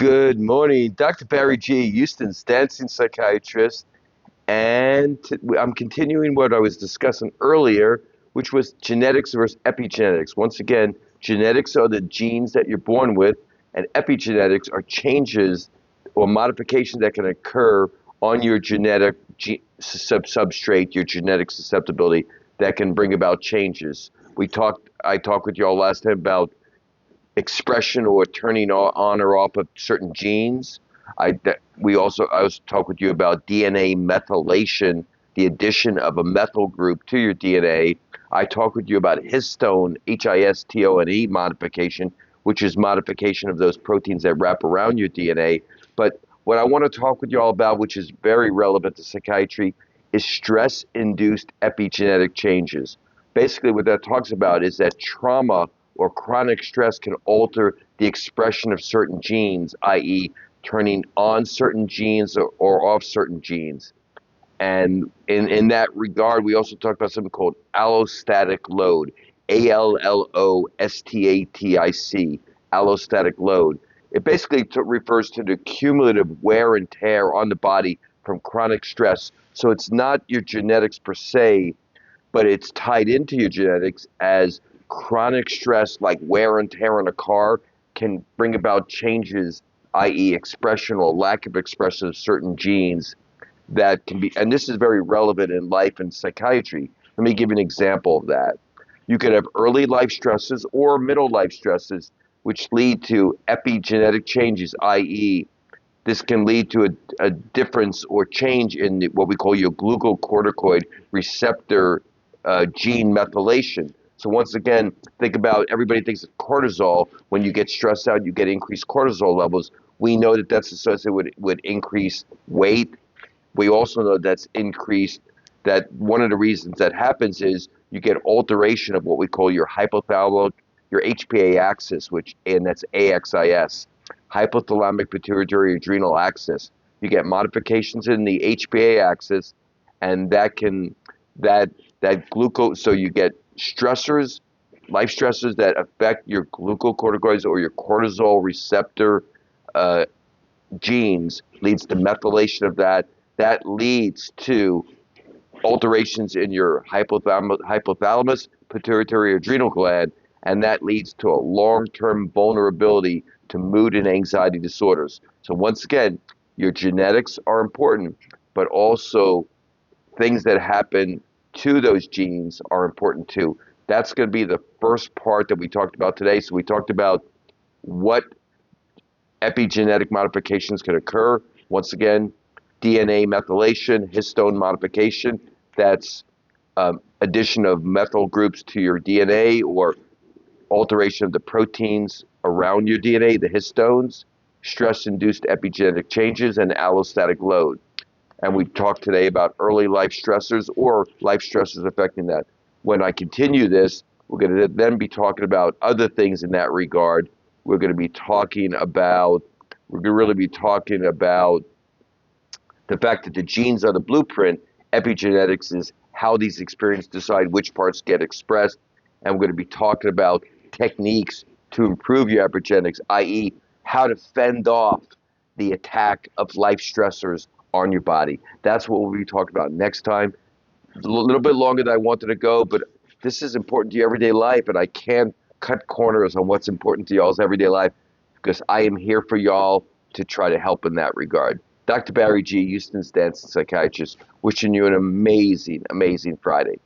Good morning, Dr. Barry G. Houston's dancing psychiatrist, and I'm continuing what I was discussing earlier, which was genetics versus epigenetics. Once again, genetics are the genes that you're born with, and epigenetics are changes or modifications that can occur on your genetic substrate, your genetic susceptibility, that can bring about changes. I talked with you all last time about expression or turning on or off of certain genes. I also talked with you about DNA methylation, the addition of a methyl group to your DNA. I talked with you about histone, HISTONE modification, which is modification of those proteins that wrap around your DNA. But what I want to talk with you all about, which is very relevant to psychiatry, is stress-induced epigenetic changes. Basically, what that talks about is that trauma or chronic stress can alter the expression of certain genes, i.e., turning on certain genes or off certain genes. And in that regard, we also talked about something called allostatic load, ALLOSTATIC, allostatic load. It basically refers to the cumulative wear and tear on the body from chronic stress. So it's not your genetics per se, but it's tied into your genetics as chronic stress, like wear and tear on a car, can bring about changes, i.e., expression or lack of expression of certain genes that can be, and this is very relevant in life and psychiatry. Let me give you an example of that. You could have early life stresses or middle life stresses, which lead to epigenetic changes, i.e., this can lead to a difference or change in what we call your glucocorticoid receptor gene methylation. So once again, think about everybody thinks of cortisol. When you get stressed out, you get increased cortisol levels. We know that that's associated with increased weight. We also know that's increased, that one of the reasons that happens is you get alteration of what we call your hypothalamic, your HPA axis, and that's AXIS, hypothalamic pituitary adrenal axis. You get modifications in the HPA axis, and that glucose. So you get stressors, life stressors that affect your glucocorticoids or your cortisol receptor uh, genes, leads to methylation of that. That leads to alterations in your hypothalamus, pituitary adrenal gland, and that leads to a long-term vulnerability to mood and anxiety disorders. So once again, your genetics are important, but also things that happen to those genes are important too. That's going to be the first part that we talked about today. So we talked about what epigenetic modifications can occur. Once again, DNA methylation, histone modification, that's addition of methyl groups to your DNA or alteration of the proteins around your DNA, the histones, stress-induced epigenetic changes, and allostatic load. And we talked today about early life stressors or life stressors affecting that. When I continue this, we're going to then be talking about other things in that regard. We're going to be talking about, we're going to really be talking about the fact that the genes are the blueprint. Epigenetics is how these experiences decide which parts get expressed. And we're going to be talking about techniques to improve your epigenetics, i.e., how to fend off the attack of life stressors on your body. That's what we'll be talking about next time. A little bit longer than I wanted to go, but this is important to your everyday life, and I can't cut corners on what's important to y'all's everyday life because I am here for y'all to try to help in that regard. Dr. Barry G., Houston's dancing psychiatrist, wishing you an amazing, amazing Friday.